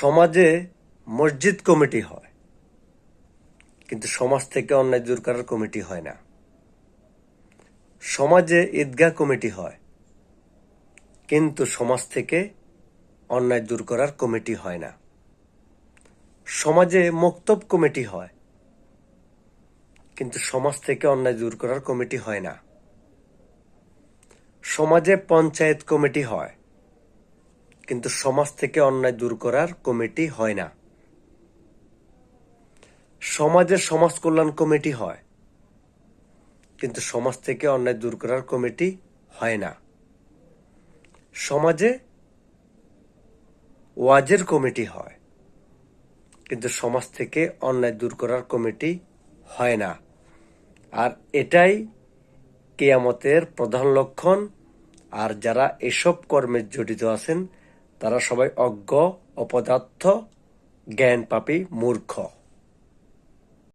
সমাজে মসজিদ কমিটি হয়, কিন্তু সমাজ থেকে অন্যায় দূর করার কমিটি হয় না। সমাজে ঈদগাহ কমিটি হয়, কিন্তু সমাজ থেকে অন্যায় দূর করার কমিটি হয় না। সমাজে মক্তব কমিটি হয়, কিন্তু সমাজ থেকে অন্যায় দূর করার কমিটি হয় না। সমাজে পঞ্চায়েত কমিটি হয়, কিন্তু সমাজ থেকে অন্যায় দূর করার কমিটি হয় না। সমাজে সমাজ কল্যাণ কমিটি হয়, কিন্তু সমাজ থেকে অন্যায় দূর করার কমিটি হয় না। সমাজে ওয়াজের কমিটি হয়, কিন্তু সমাজ থেকে অন্যায় দূর করার কমিটি হয় না। আর এটাই কিয়ামতের প্রধান লক্ষণ। আর যারা এসব কর্মে জড়িত আছেন তারা সবাই অজ্ঞ, অপদার্থ, জ্ঞান পাপী, মূর্খ।